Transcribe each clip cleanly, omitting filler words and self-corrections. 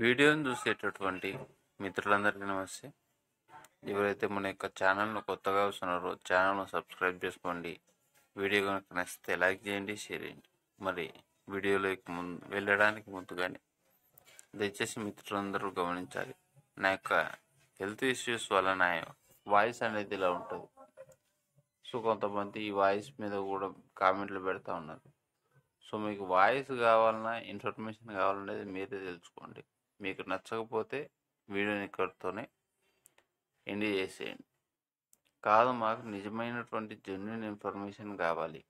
వీడియోని చూసేటటువంటి మిత్రులందరికీ నమస్తే. ఎవరైతే మన యొక్క ఛానల్ను కొత్తగా వస్తున్నారో ఛానల్ను సబ్స్క్రైబ్ చేసుకోండి. వీడియో కనుక నచ్చితే లైక్ చేయండి, షేర్ చేయండి. మరి వీడియోలోకి వెళ్ళడానికి ముందుగానే దయచేసి మిత్రులందరూ గమనించాలి, నా యొక్క హెల్త్ ఇష్యూస్ వల్ల నా వాయిస్ అనేది ఇలా ఉంటుంది. సో కొంతమంది ఈ వాయిస్ మీద కూడా కామెంట్లు పెడతా ఉన్నారు. సో మీకు వాయిస్ కావాలన్నా ఇన్ఫర్మేషన్ కావాలనేది మీరే తెలుసుకోండి. మీకు నచ్చకపోతే వీడియోని ఇక్కడితోనే ఎండ్ చేసేయండి. కాదు, మాకు నిజమైనటువంటి జెన్యున్ ఇన్ఫర్మేషన్ కావాలి.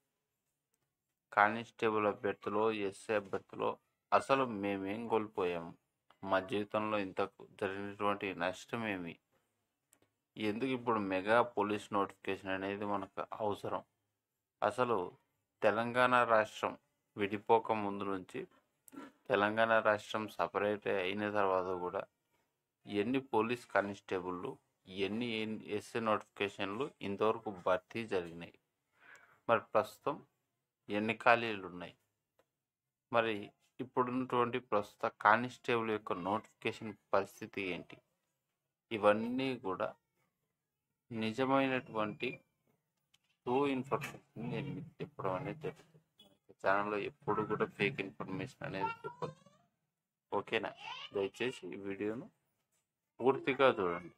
కానిస్టేబుల్ అభ్యర్థులు, ఎస్ఐ అభ్యర్థులు అసలు మేమేం కోల్పోయాము, మా జీవితంలో ఇంతకు జరిగినటువంటి నష్టం ఏమి, ఎందుకు ఇప్పుడు మెగా పోలీస్ నోటిఫికేషన్ అనేది మనకు అవసరం, అసలు తెలంగాణ రాష్ట్రం విడిపోక ముందు నుంచి తెలంగాణ రాష్ట్రం సపరేట్ అయిన తర్వాత కూడా ఎన్ని పోలీస్ కానిస్టేబుళ్ళు, ఎన్ని ఎస్ఏ నోటిఫికేషన్లు ఇంతవరకు భర్తీ జరిగినాయి, మరి ప్రస్తుతం ఎన్ని ఖాళీలు ఉన్నాయి, మరి ఇప్పుడున్నటువంటి ప్రస్తుత కానిస్టేబుల్ యొక్క నోటిఫికేషన్ పరిస్థితి ఏంటి, ఇవన్నీ కూడా నిజమైనటువంటి ట్రూ ఇన్ఫర్మేషన్ నేను మీకు చెప్పడం అనేది జరుగుతుంది. ఛానల్లో ఎప్పుడు కూడా ఫేక్ ఇన్ఫర్మేషన్ అనేది చెప్పదు. ఓకేనా? దయచేసి ఈ వీడియోను పూర్తిగా చూడండి.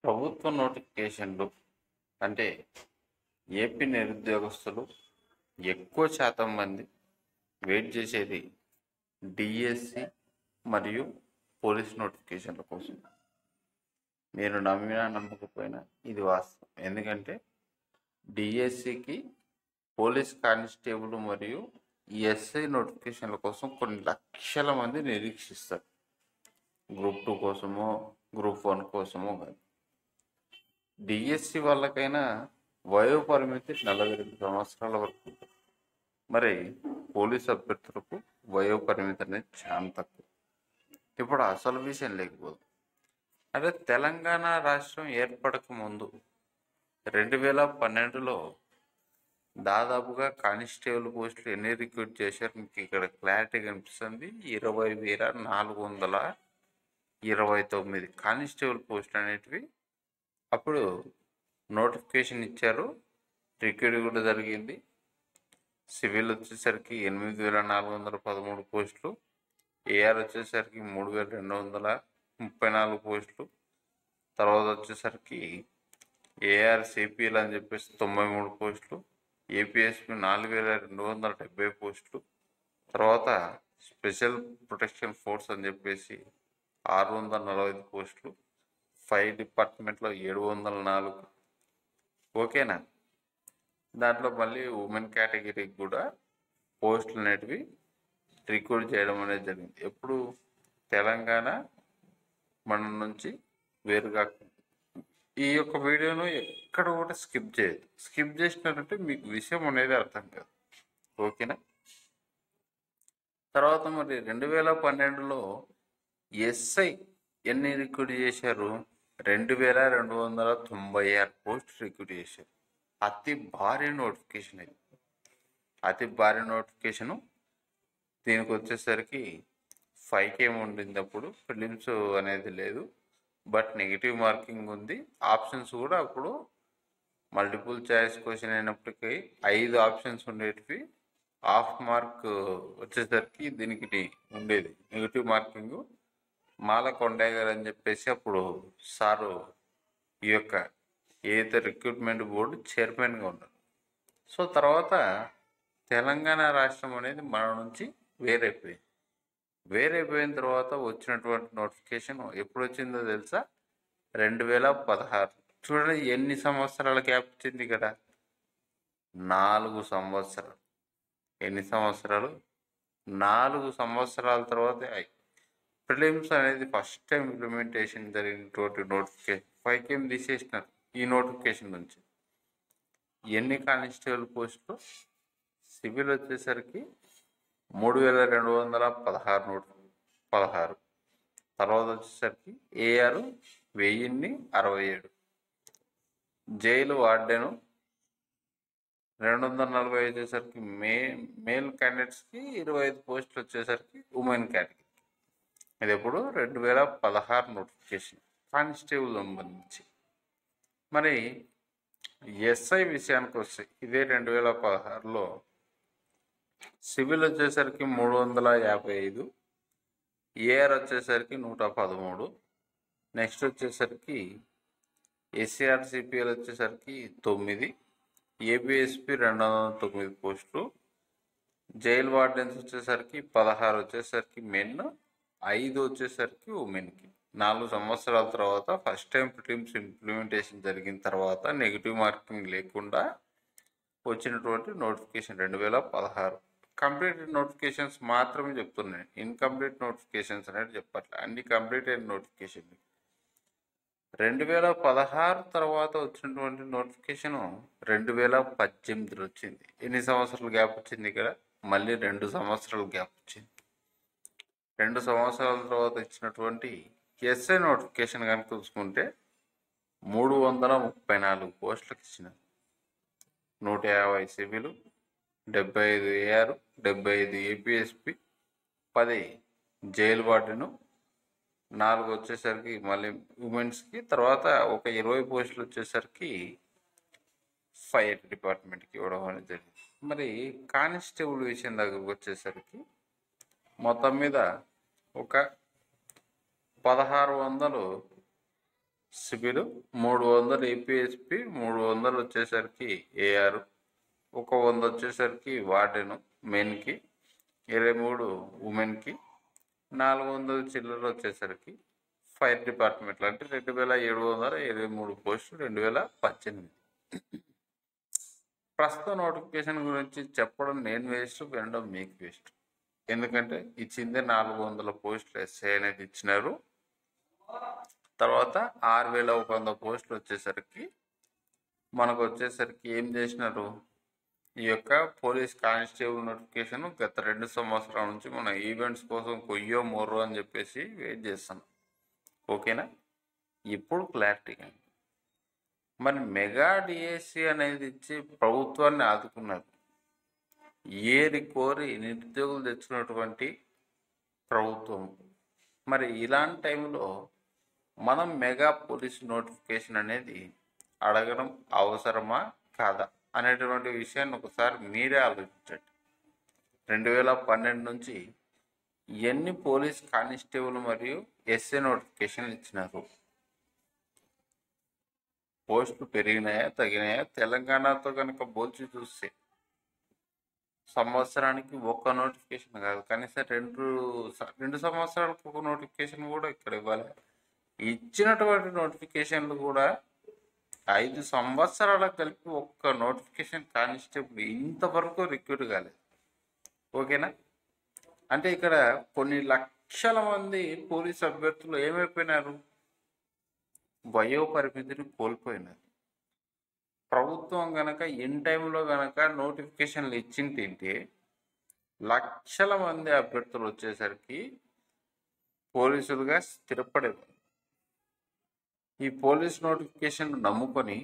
ప్రభుత్వ నోటిఫికేషన్లు అంటే ఏపీ నిరుద్యోగస్తులు ఎక్కువ శాతం మంది వెయిట్ చేసేది డిఎస్సి మరియు పోలీస్ నోటిఫికేషన్ల కోసం. మీరు నమ్మినా నమ్మకపోయినా ఇది వాస్తవం. ఎందుకంటే డిఎస్సికి, పోలీస్ కానిస్టేబుల్ మరియు ఎస్ఐ నోటిఫికేషన్ల కోసం కొన్ని లక్షల మంది నిరీక్షిస్తారు. గ్రూప్ 2 కోసమో గ్రూప్ 1 కోసమో కాదు. డిఎస్సి వాళ్ళకైనా వయో పరిమితి 42 సంవత్సరాల వరకు ఉంటుంది. మరి పోలీస్ అభ్యర్థులకు వయో పరిమితి అనేది చాలా తక్కువ. ఇప్పుడు అసలు విషయం లేకపోదు. అంటే తెలంగాణ రాష్ట్రం ఏర్పడక ముందు 2012లో దాదాపుగా కానిస్టేబుల్ పోస్టులు ఎన్ని రిక్రూట్ చేశారు మీకు ఇక్కడ క్లారిటీ కనిపిస్తుంది. 20,429 కానిస్టేబుల్ పోస్టులు అనేటివి అప్పుడు నోటిఫికేషన్ ఇచ్చారు. రిక్రూట్ కూడా జరిగింది. సివిల్ వచ్చేసరికి 8,413 పోస్టులు, ఏఆర్ వచ్చేసరికి 3,234 పోస్టులు, తర్వాత వచ్చేసరికి ఏఆర్ సిపిఎల్ అని చెప్పేసి 93 పోస్టులు, ఏపీఎస్పి 4,270 పోస్టులు, తర్వాత స్పెషల్ ప్రొటెక్షన్ ఫోర్స్ అని చెప్పేసి 645 పోస్టులు, ఫైర్ డిపార్ట్మెంట్లో 704. ఓకేనా? దాంట్లో మళ్ళీ ఉమెన్ కేటగిరీకి కూడా పోస్టులు అనేటివి రిక్రూట్ చేయడం అనేది జరిగింది. ఎప్పుడు తెలంగాణ మన నుంచి వేరుగా. ఈ యొక్క వీడియోను ఎక్కడ కూడా స్కిప్ చేయదు. స్కిప్ చేసినారంటే మీకు విషయం అనేది అర్థం కాదు. ఓకేనా? తర్వాత మరి 2012లో ఎస్ఐ ఎన్ని రిక్రూట్ చేశారు? 2,296 పోస్టులు రిక్రూట్ చేశారు. అతి భారీ నోటిఫికేషన్ ఇది. అతి భారీ నోటిఫికేషను. దీనికి వచ్చేసరికి 5K ఉండింది. అప్పుడు ఫిలిమ్స్ అనేది లేదు, బట్ నెగిటివ్ మార్కింగ్ ఉంది. ఆప్షన్స్ కూడా అప్పుడు మల్టిపుల్ చాయిస్ క్వశ్చన్ అయినప్పటికీ 5 ఆప్షన్స్ ఉండేటివి. హాఫ్ మార్క్ వచ్చేసరికి దీనికి ఉండేది నెగిటివ్ మార్కింగ్. మాల కొండయ్య గారు అని చెప్పేసి అప్పుడు సారు ఈ యొక్క ఏదైతే రిక్రూట్మెంట్ బోర్డు చైర్మన్గా ఉన్నారు. సో తర్వాత తెలంగాణ రాష్ట్రం అనేది మన నుంచి వేరైపోయిన తర్వాత వచ్చినటువంటి నోటిఫికేషన్ ఎప్పుడు వచ్చిందో తెలుసా? 2016. చూడండి ఎన్ని సంవత్సరాల గ్యాప్ వచ్చింది ఇక్కడ. 4 సంవత్సరాలు. ఎన్ని సంవత్సరాలు? 4 సంవత్సరాల తర్వాత ప్రిలిమ్స్ అనేది ఫస్ట్ టైం ఇంప్లిమెంటేషన్ జరిగినటువంటి నోటిఫికేషన్. 5K తీసేసినారు ఈ నోటిఫికేషన్ నుంచి. ఎన్ని కానిస్టేబుల్ పోస్టులు? సివిల్ వచ్చేసరికి 3,216. తర్వాత వచ్చేసరికి ఏఆర్ 1,067. జైలు వార్డెను 240 వచ్చేసరికి మేల్ క్యాండిడేట్స్కి 25 పోస్టులు వచ్చేసరికి ఉమెన్ కేటగిరీ. ఇది ఎప్పుడు 2016 నోటిఫికేషన్ కానిస్టేబుల్ సంబంధించి. మరి ఎస్ఐ విషయానికి వస్తే ఇదే 2016లో సివిల్ వచ్చేసరికి 355, ఏఆర్ వచ్చేసరికి 113, నెక్స్ట్ వచ్చేసరికి ఎస్సీఆర్సిపిఎల్ వచ్చేసరికి 9, ఏబిఎస్పి 209 పోస్టులు, జైల్ వార్డెన్స్ వచ్చేసరికి 16 వచ్చేసరికి మెన్, 5 వచ్చేసరికి ఉమెన్కి. 4 సంవత్సరాల తర్వాత ఫస్ట్ టైం ప్రిలిమ్స్ ఇంప్లిమెంటేషన్ జరిగిన తర్వాత నెగిటివ్ మార్కింగ్ లేకుండా వచ్చినటువంటి నోటిఫికేషన్ 2016. కంప్లీటెడ్ నోటిఫికేషన్స్ మాత్రమే చెప్తున్నాయి, ఇన్కంప్లీట్ నోటిఫికేషన్స్ అనేది చెప్పట్లే. అన్ని కంప్లీట్ అయిన నోటిఫికేషన్. 2016 తర్వాత వచ్చినటువంటి నోటిఫికేషను 2018లో వచ్చింది. ఎన్ని సంవత్సరాల గ్యాప్ వచ్చింది ఇక్కడ? మళ్ళీ 2 సంవత్సరాల గ్యాప్ వచ్చింది. 2 సంవత్సరాల తర్వాత ఇచ్చినటువంటి ఎస్ఐ నోటిఫికేషన్ కనుక చూసుకుంటే 334 పోస్టులకు ఇచ్చినారు. 150 civil, 75 AR, 75 APSP, 10 jail warden, 4 వచ్చేసరికి మళ్ళీ ఉమెన్స్కి, తర్వాత ఒక 20 పోస్టులు వచ్చేసరికి ఫైర్ డిపార్ట్మెంట్కి ఇవ్వడం అనేది జరిగింది. మరి కానిస్టేబుల్ విషయం దగ్గరకు వచ్చేసరికి మొత్తం మీద ఒక 1600 సివిల్, 300 ఏపీఎస్పి, 300 వచ్చేసరికి ఏఆర్, ఒక 100 వచ్చేసరికి వార్డెను మెన్కి, 23 ఉమెన్కి, 400 చిల్లర వచ్చేసరికి ఫైర్ డిపార్ట్మెంట్లో. అంటే 2723 పోస్టులు 2018. ప్రస్తుత నోటిఫికేషన్ గురించి చెప్పడం నేను వేస్ట్, వినడం మీకు వేస్ట్. ఎందుకంటే ఇచ్చిందే 400 పోస్టులు ఎస్ఐ అనేది ఇచ్చినారు. తర్వాత 6100 పోస్టులు వచ్చేసరికి మనకు వచ్చేసరికి ఏం చేసినారు, ఈ యొక్క పోలీస్ కానిస్టేబుల్ నోటిఫికేషన్ గత 2 సంవత్సరాల నుంచి మన ఈవెంట్స్ కోసం కొయ్యో మోర్రో అని చెప్పేసి వెయిట్ చేస్తున్నాం. ఓకేనా? ఇప్పుడు క్లారిటీగా మరి మెగా డిఎస్సి అనేది ఇచ్చి ప్రభుత్వాన్ని ఆదుకున్నారు. ఏరి కోరి నిరుద్యోగులు తెచ్చుకున్నటువంటి ప్రభుత్వం. మరి ఇలాంటి టైంలో మనం మెగా పోలీస్ నోటిఫికేషన్ అనేది అడగడం అవసరమా కాదా అనేటువంటి విషయాన్ని ఒకసారి మీరే ఆలోచించండి. 2012 నుంచి ఎన్ని పోలీస్ కానిస్టేబుల్ మరియు ఎస్ఏ నోటిఫికేషన్లు ఇచ్చినారు? పోస్టులు పెరిగినాయా తగ్గినాయా? తెలంగాణతో కనుక పోల్చి చూస్తే సంవత్సరానికి ఒక్క నోటిఫికేషన్ కాదు, కనీసం 2 సంవత్సరాలకు ఒక నోటిఫికేషన్ కూడా ఇక్కడ ఇవ్వాలి. ఇచ్చినటువంటి నోటిఫికేషన్లు కూడా 5 సంవత్సరాలకు కలిపి ఒక్క నోటిఫికేషన్ కానిస్టేబుల్ ఇంతవరకు రిక్రూట్ కాలేదు. ఓకేనా? అంటే ఇక్కడ కొన్ని లక్షల మంది పోలీస్ అభ్యర్థులు ఏమైపోయినారు? వయో పరిమితిని కోల్పోయినారు. ప్రభుత్వం గనక ఇన్ టైంలో గనక నోటిఫికేషన్లు ఇచ్చింటే లక్షల మంది అభ్యర్థులు వచ్చేసరికి పోలీసులుగా స్థిరపడేవారు. ఈ పోలీస్ నోటిఫికేషన్ నమ్ముకొని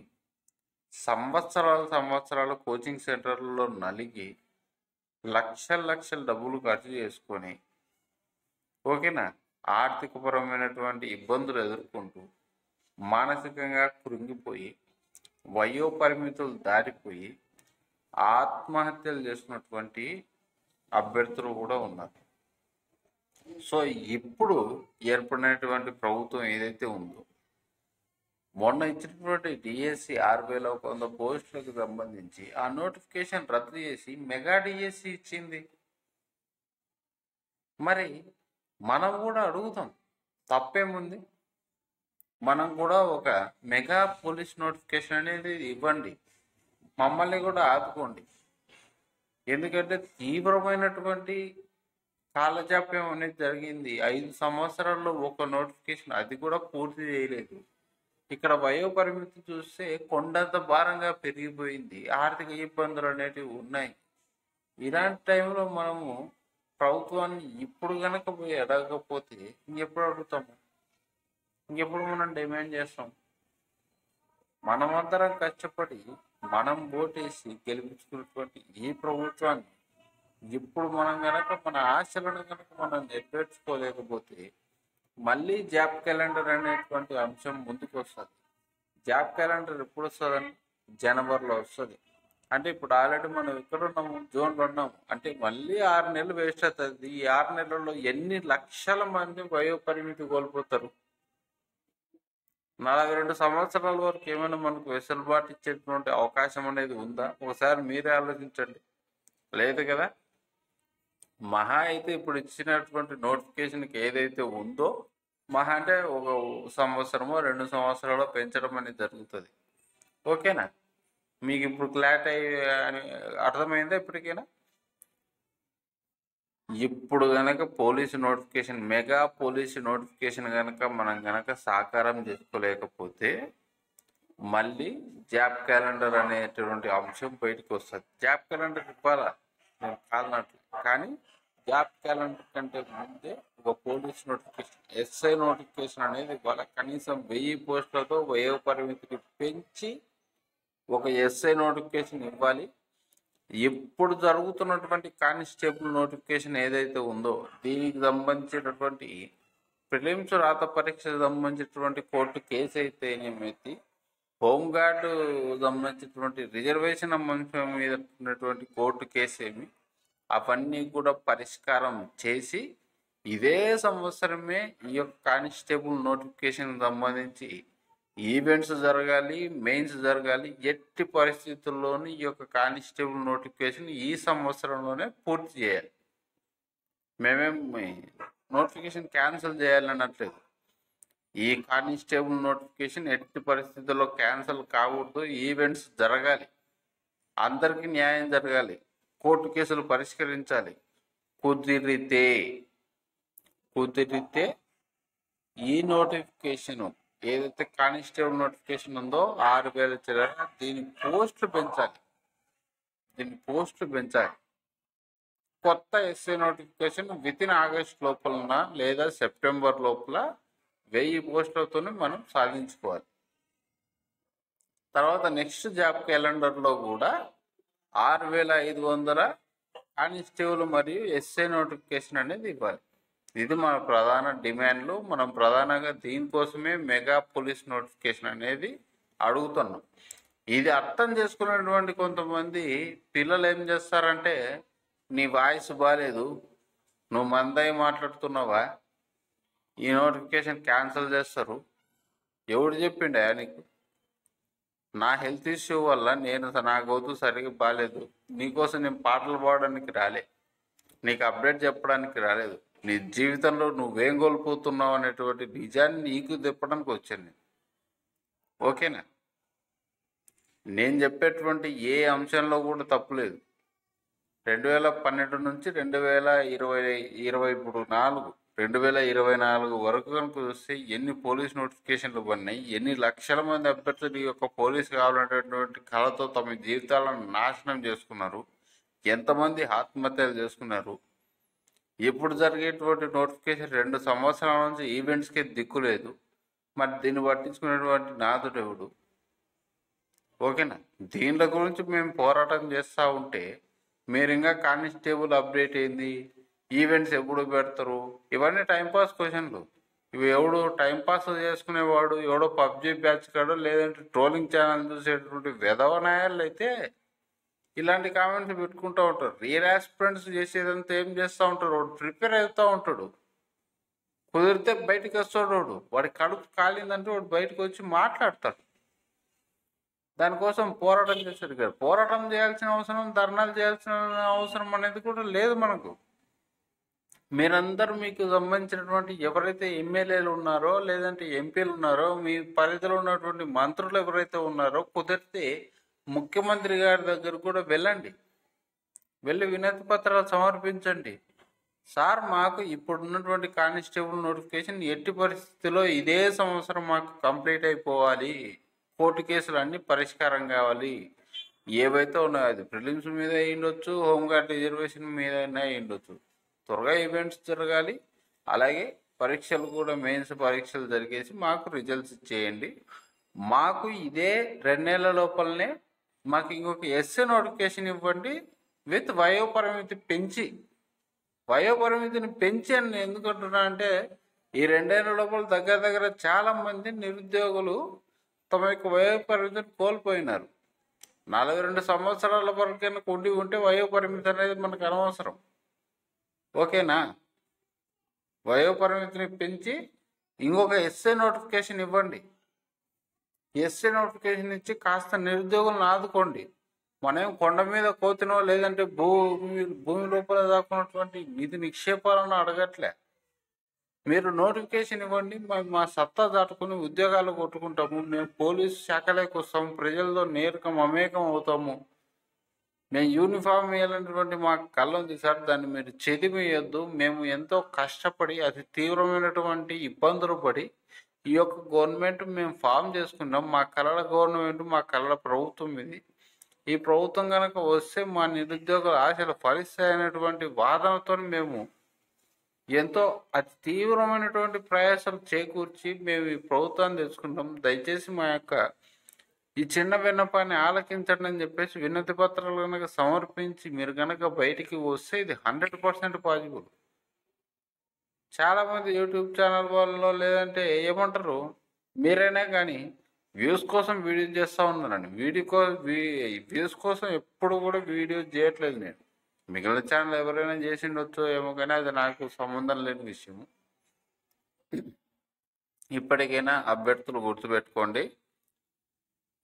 సంవత్సరాలు కోచింగ్ సెంటర్లలో నలిగి లక్షల డబ్బులు ఖర్చు చేసుకొని, ఓకేనా, ఆర్థికపరమైనటువంటి ఇబ్బందులు ఎదుర్కొంటూ మానసికంగా కృంగిపోయి వయో పరిమితులు దాటిపోయి ఆత్మహత్యలు చేసుకున్నటువంటి అభ్యర్థులు కూడా ఉన్నారు. సో ఇప్పుడు ఏర్పడినటువంటి ప్రభుత్వం ఏదైతే ఉందో, మొన్న ఇచ్చినటువంటి డిఎస్సి 6100 పోస్టులకు సంబంధించి ఆ నోటిఫికేషన్ రద్దు చేసి మెగా డిఎస్సి ఇచ్చింది. మరి మనం కూడా అడుగుతాం, తప్పేముంది? మనం కూడా ఒక మెగా పోలీస్ నోటిఫికేషన్ అనేది ఇవ్వండి, మమ్మల్ని కూడా ఆదుకోండి. ఎందుకంటే తీవ్రమైనటువంటి కాలజాప్యం అనేది జరిగింది. 5 సంవత్సరాల్లో ఒక నోటిఫికేషన్, అది కూడా పూర్తి చేయలేదు. ఇక్కడ వయో పరిమితి చూస్తే కొండంత భారంగా పెరిగిపోయింది, ఆర్థిక ఇబ్బందులు అనేటివి ఉన్నాయి. ఇలాంటి టైంలో మనము ప్రభుత్వాన్ని ఇప్పుడు కనుక పోయి అడగకపోతే ఇంకెప్పుడు అడుగుతాము? ఇంకెప్పుడు మనం డిమాండ్ చేస్తాం? మనమందరం కష్టపడి మనం ఓటేసి గెలిపించుకున్నటువంటి ఈ ప్రభుత్వాన్ని ఇప్పుడు మనం గనక మన ఆశలను గనక మనం నెరవేర్చుకోలేకపోతే మళ్ళీ జాబ్ క్యాలెండర్ అనేటువంటి అంశం ముందుకు వస్తుంది. జాబ్ క్యాలెండర్ ఎప్పుడు వస్తుందని జనవరిలో వస్తుంది. అంటే ఇప్పుడు ఆల్రెడీ మనం ఎక్కడ ఉన్నాము, జూన్లో ఉన్నాము. అంటే మళ్ళీ 6 నెలలు వేస్ట్ అవుతుంది. ఈ 6 నెలల్లో ఎన్ని లక్షల మంది వయో పరిమితి కోల్పోతారు? 42 సంవత్సరాల వరకు ఏమైనా మనకు వెసులుబాటు ఇచ్చేటువంటి అవకాశం అనేది ఉందా? ఒకసారి మీరే ఆలోచించండి. లేదు కదా. మహా అయితే ఇప్పుడు ఇచ్చినటువంటి నోటిఫికేషన్కి ఏదైతే ఉందో మహా అంటే ఒక సంవత్సరమో 2 సంవత్సరాలు పెంచడం అనేది జరుగుతుంది. ఓకేనా? మీకు ఇప్పుడు క్లారిటీ అర్థమైందా ఇప్పటికైనా? ఇప్పుడు గనక police notification, mega police notification గనక మనం గనక సాకారం చేసుకోలేకపోతే మళ్ళీ జాబ్ క్యాలెండర్ అనేటువంటి అంశం బయటకు వస్తుంది. జాబ్ క్యాలెండర్ ఇవ్వాలా, నేను కాదనట్లు, కానీ జాబ్ క్యాలెండర్ కంటే ముందే ఒక పోలీస్ నోటిఫికేషన్, ఎస్ఐ నోటిఫికేషన్ అనేది ఇవ్వాలి. కనీసం 1000 పోస్టులతో వయో పరిమితికి పెంచి ఒక ఎస్ఐ నోటిఫికేషన్ ఇవ్వాలి. ఇప్పుడు జరుగుతున్నటువంటి కానిస్టేబుల్ నోటిఫికేషన్ ఏదైతే ఉందో దీనికి సంబంధించినటువంటి ప్రిలిమ్స్ రాత పరీక్షకు సంబంధించినటువంటి కోర్టు కేసు అయితే ఏమైతే హోంగార్డు సంబంధించినటువంటి రిజర్వేషన్ అంశం మీద ఉన్నటువంటి కోర్టు కేసు ఏమి, అవన్నీ కూడా పరిష్కారం చేసి ఇదే సంవత్సరమే ఈ యొక్క కానిస్టేబుల్ నోటిఫికేషన్ సంబంధించి ఈవెంట్స్ జరగాలి, మెయిన్స్ జరగాలి. ఎట్టి పరిస్థితుల్లోనూ ఈ యొక్క కానిస్టేబుల్ నోటిఫికేషన్ ఈ సంవత్సరంలోనే పూర్తి చేయాలి. మేమేమి నోటిఫికేషన్ క్యాన్సిల్ చేయాలనట్లేదు. ఈ కానిస్టేబుల్ నోటిఫికేషన్ ఎట్టి పరిస్థితుల్లో క్యాన్సిల్ కాకూడదు. ఈవెంట్స్ జరగాలి, అందరికీ న్యాయం జరగాలి, కోర్టు కేసులు పరిష్కరించాలి. కుదిరితే ఈ నోటిఫికేషన్ ఏదైతే కానిస్టేబుల్ నోటిఫికేషన్ ఉందో 6000 చిల్లర, దీని పోస్టులు పెంచాలి. కొత్త ఎస్ఐ నోటిఫికేషన్ వితిన్ ఆగస్ట్ లోపల లేదా సెప్టెంబర్ లోపల 1000 పోస్టులతోనే మనం సాధించుకోవాలి. తర్వాత నెక్స్ట్ జాబ్ క్యాలెండర్లో కూడా 6500 కానిస్టేబుల్ మరియు ఎస్ఐ నోటిఫికేషన్ అనేది ఇవ్వాలి. ఇది మన ప్రధాన డిమాండ్లు. మనం ప్రధానంగా దీనికోసమే మెగా పోలీస్ నోటిఫికేషన్ అనేది అడుగుతున్నాం. ఇది అర్థం చేసుకున్నటువంటి కొంతమంది పిల్లలు ఏం చేస్తారంటే, నీ వాయిస్ బాగాలేదు, నువ్వు మందై మాట్లాడుతున్నావా, ఈ నోటిఫికేషన్ క్యాన్సిల్ చేస్తారు. ఎవడు చెప్పిండా నీకు? నా హెల్త్ ఇష్యూ వల్ల నా గొంతు సరిగ్గా బాగాలేదు, నీకోసం నేను పాటలు పాడడానికి రాలే, నీకు అప్డేట్ చెప్పడానికి రాలేదు. నీ జీవితంలో నువ్వేం కోల్పోతున్నావు అనేటువంటి నిజాన్ని నీకు చెప్పడానికి వచ్చాను నేను. ఓకేనా? నేను చెప్పేటువంటి ఏ అంశంలో కూడా తప్పులేదు. 2012 నుంచి 2024 వరకు కనుక చూస్తే ఎన్ని పోలీస్ నోటిఫికేషన్లు పడినాయి, ఎన్ని లక్షల మంది అభ్యర్థులు ఈ యొక్క పోలీసు కావాలనేటువంటి కళతో తమ జీవితాలను నాశనం చేసుకున్నారు, ఎంతమంది ఆత్మహత్యలు చేసుకున్నారు. ఇప్పుడు జరిగేటువంటి నోటిఫికేషన్ 2 సంవత్సరాల నుంచి ఈవెంట్స్కే దిక్కులేదు. మరి దీన్ని పట్టించుకునేటువంటి నాదుడు ఎవడు? ఓకేనా? దీనిల గురించి మేము పోరాటం చేస్తూ ఉంటే మీరు ఇంకా కానిస్టేబుల్ అప్డేట్ ఏంది, ఈవెంట్స్ ఎప్పుడు పెడతారు, ఇవన్నీ టైంపాస్ క్వశ్చన్లు. ఇవి ఎవడు టైంపాస్ చేసుకునేవాడు, ఎవడో పబ్జీ బ్యాచ్ కాడు, లేదంటే ట్రోలింగ్ ఛానల్ చూసేటువంటి విధవనాయాలు అయితే ఇలాంటి కామెంట్స్ పెట్టుకుంటూ ఉంటారు. రియల్ ఆస్పిరెంట్స్ చేసేదంతా ఏం చేస్తూ ఉంటారు, వాడు ప్రిపేర్ అవుతూ ఉంటాడు. కుదిరితే బయటకు వస్తాడు, వాడి కడుపు కాలిందంటే వాడు బయటకు వచ్చి మాట్లాడతాడు. దానికోసం పోరాటం చేశాడు కదా. పోరాటం చేయాల్సిన అవసరం, ధర్నాలు చేయాల్సిన అవసరం అనేది కూడా లేదు మనకు. మీరందరూ మీకు సంబంధించినటువంటి ఎవరైతే ఎమ్మెల్యేలు ఉన్నారో లేదంటే ఎంపీలు ఉన్నారో, మీ పరిధిలో ఉన్నటువంటి మంత్రులు ఎవరైతే ఉన్నారో, కుదిరితే ముఖ్యమంత్రి గారి దగ్గర కూడా వెళ్ళి వినతి పత్రాలు సమర్పించండి. సార్, మాకు ఇప్పుడున్నటువంటి కానిస్టేబుల్ నోటిఫికేషన్ ఎట్టి పరిస్థితిలో ఇదే సంవత్సరం మాకు కంప్లీట్ అయిపోవాలి, కోర్టు కేసులు అన్నీ పరిష్కారం కావాలి. ఏవైతే ఉన్నాయో అది ప్రిలిమ్స్ మీద అయ్యిండొచ్చు, హోంగార్డ్ రిజర్వేషన్ మీద అయ్యిండొచ్చు. త్వరగా ఈవెంట్స్ జరగాలి, అలాగే పరీక్షలు కూడా, మెయిన్స్ పరీక్షలు జరిగేసి మాకు రిజల్ట్స్ ఇచ్చేయండి. మాకు ఇదే 2 నెలల లోపలనే మాకు ఇంకొక ఎస్ఏ నోటిఫికేషన్ ఇవ్వండి విత్ వయోపరిమితి పెంచి. వయోపరిమితిని పెంచి అని ఎందుకు అంటున్నా అంటే, ఈ 2 ఏళ్ల లోపల దగ్గర దగ్గర చాలా మంది నిరుద్యోగులు తమ యొక్క వయోపరిమితిని కోల్పోయినారు. 42 సంవత్సరాల వరకు ఉండి ఉంటే వయోపరిమితి అనేది మనకు అనవసరం. ఓకేనా? వయోపరిమితిని పెంచి ఇంకొక ఎస్ఏ నోటిఫికేషన్ ఇవ్వండి. ఎస్ఏ నోటిఫికేషన్ ఇచ్చి కాస్త నిరుద్యోగులను ఆదుకోండి. మనం కొండ మీద కోతినో లేదంటే భూమి లోపల దాక్కున్నటువంటి నిధి నిక్షేపాలను అడగట్లే. మీరు నోటిఫికేషన్ ఇవ్వండి, మా సత్తా దాటుకుని ఉద్యోగాలు కొట్టుకుంటాము. మేము పోలీసు శాఖలోకి వస్తాము, ప్రజలతో నేరుగా మమేకం అవుతాము. మేము యూనిఫామ్ వేయాలనేటువంటి మా కళ్ళ ఉంది సార్, దాన్ని మీరు చెదిమేయొద్దు. మేము ఎంతో కష్టపడి అతి తీవ్రమైనటువంటి ఇబ్బందులు పడి ఈ యొక్క గవర్నమెంట్ మేము ఫామ్ చేసుకున్నాం. మా కళల గవర్నమెంట్, మా కళల ప్రభుత్వం ఇది. ఈ ప్రభుత్వం కనుక వస్తే మా నిరుద్యోగుల ఆశలు ఫలిస్తాయనేటువంటి వాదనతో మేము ఎంతో అతి తీవ్రమైనటువంటి ప్రయాసాలు చేకూర్చి మేము ఈ ప్రభుత్వాన్ని తెచ్చుకుంటాం. దయచేసి మా యొక్క ఈ చిన్న విన్నపాన్ని ఆలకించండి అని చెప్పేసి వినతి పత్రాలు కనుక సమర్పించి మీరు కనుక బయటికి వస్తే ఇది 100% పాజిబుల్. చాలామంది యూట్యూబ్ ఛానల్ వాళ్ళలో లేదంటే ఏమంటారు, మీరైనా కానీ వ్యూస్ కోసం వీడియో చేస్తూ ఉన్నానండి. వ్యూస్ కోసం ఎప్పుడు కూడా వీడియో చేయట్లేదు నేను. మిగిలిన ఛానల్ ఎవరైనా చేసిండొచ్చో ఏమో, కానీ అది నాకు సంబంధం లేని విషయము. ఇప్పటికైనా అభ్యర్థులు గుర్తుపెట్టుకోండి,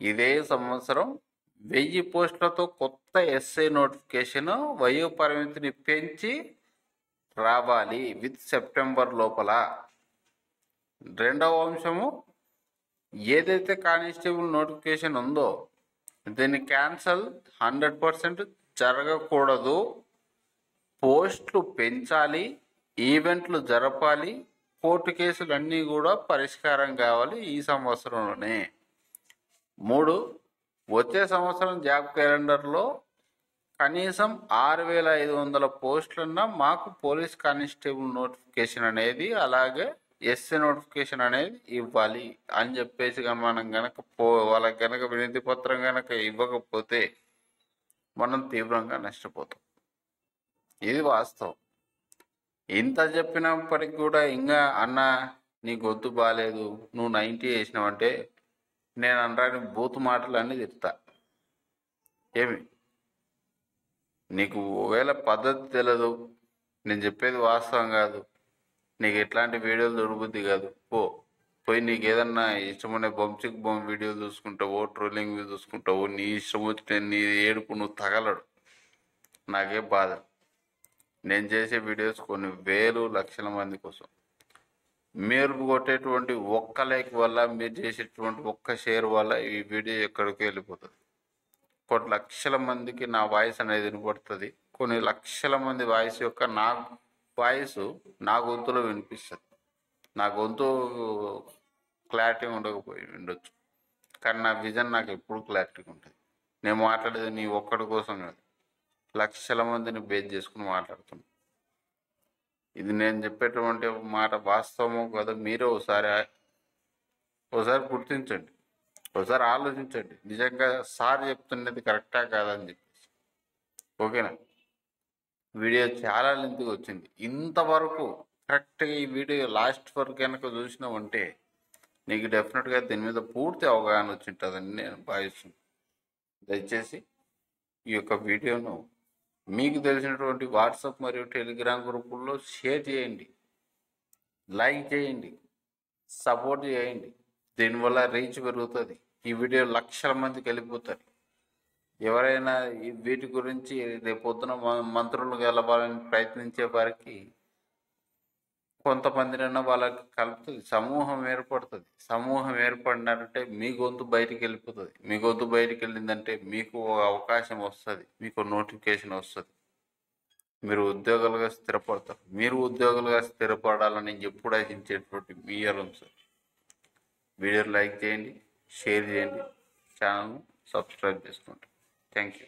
ఇదే సంవత్సరం 1000 పోస్టులతో కొత్త ఎస్ఐ నోటిఫికేషన్ వయో పరిమితిని పెంచి రావాలి విత్ సెప్టెంబర్ లోపల. రెండవ అంశము, ఏదైతే కానిస్టేబుల్ నోటిఫికేషన్ ఉందో దీన్ని క్యాన్సల్ 100% జరగకూడదు. పోస్టులు పెంచాలి, ఈవెంట్లు జరపాలి, కోర్టు కేసులు అన్నీ కూడా పరిష్కారం కావాలి ఈ సంవత్సరంలోనే. 3, వచ్చే సంవత్సరం జాబ్ క్యాలెండర్లో కనీసం 6500 పోస్టులన్నా మాకు పోలీస్ కానిస్టేబుల్ నోటిఫికేషన్ అనేది, అలాగే ఎస్ఏ నోటిఫికేషన్ అనేది ఇవ్వాలి అని చెప్పేసి మనం కనుక వాళ్ళకి కనుక వినతి పత్రం కనుక ఇవ్వకపోతే మనం తీవ్రంగా నష్టపోతాం. ఇది వాస్తవం. ఇంత చెప్పినప్పటికి కూడా ఇంకా అన్న నీ గొంతు బాగాలేదు, నువ్వు 90 వేసినావంటే నేను అనరాని బూతు మాటలు అన్నీ తిడతా. ఏమి నీకు ఒకవేళ పద్ధతి తెలియదు, నేను చెప్పేది వాస్తవం కాదు, నీకు ఎట్లాంటి వీడియోలు దొరుకుద్ది కాదు, పోయి నీకు ఏదన్నా ఇష్టమనే బొమ్చిక్ బొమ్మ వీడియోలు చూసుకుంటావో, ట్రోలింగ్ చూసుకుంటావో, నీ ఇష్టం వచ్చిన నీ ఏడుపు నువ్వు తగలడు. నాకే బాధ. నేను చేసే వీడియోస్ కొన్ని వేలు లక్షల మంది కోసం. మీరు కొట్టేటువంటి ఒక్క లైక్ వల్ల, మీరు చేసేటువంటి ఒక్క షేర్ వల్ల ఈ వీడియో ఎక్కడికి వెళ్ళిపోతుంది. కొన్ని లక్షల మందికి నా వాయిస్ అనేది వినపడుతుంది. కొన్ని లక్షల మంది వాయిస్ యొక్క నా గొంతులో వినిపిస్తుంది. నా గొంతు క్లారిటీ ఉండకపోయి ఉండొచ్చు, కానీ నా విజన్ నాకు ఎప్పుడు క్లారిటీగా ఉంటుంది. నేను మాట్లాడేది నీ ఒక్కడి కోసం కాదు, లక్షల మందిని బేస్ చేసుకుని మాట్లాడుతున్నాను. ఇది నేను చెప్పేటువంటి మాట వాస్తవమో కాదో మీరే ఒకసారి గుర్తించండి, ఒకసారి ఆలోచించండి. నిజంగా సార్ చెప్తున్నది కరెక్టా కాదని చెప్పేసి. ఓకేనా? వీడియో చాలా లెంత్గా వచ్చింది. ఇంతవరకు కరెక్ట్గా ఈ వీడియో లాస్ట్ వరకు కనుక చూసినామంటే నీకు డెఫినెట్గా దీని మీద పూర్తి అవగాహన వచ్చింటుందని నేను భావిస్తున్నాను. దయచేసి ఈ యొక్క వీడియోను మీకు తెలిసినటువంటి వాట్సాప్ మరియు టెలిగ్రామ్ గ్రూపుల్లో షేర్ చేయండి, లైక్ చేయండి, సపోర్ట్ చేయండి. దీనివల్ల రీచ్ పెరుగుతుంది. ఈ వీడియో లక్షల మందికి వెళ్ళిపోతారు. ఎవరైనా వీటి గురించి రేపొద్దున మంత్రులు గెలవాలని ప్రయత్నించే వారికి కొంతమందినైనా వాళ్ళకి కలుపుతుంది, సమూహం ఏర్పడుతుంది. సమూహం ఏర్పడినారంటే మీ గొంతు బయటికి వెళ్ళిపోతుంది. మీ గొంతు బయటికి వెళ్ళిందంటే మీకు అవకాశం వస్తుంది, మీకు నోటిఫికేషన్ వస్తుంది, మీరు ఉద్యోగులుగా స్థిరపడతారు. మీరు ఉద్యోగులుగా స్థిరపడాలని ఎప్పుడు ఆశించేటువంటి మీ సార్. వీడియో లైక్ చేయండి, షేర్ చేయండి, ఛానల్ను సబ్స్క్రైబ్ చేసుకోండి. Thank you.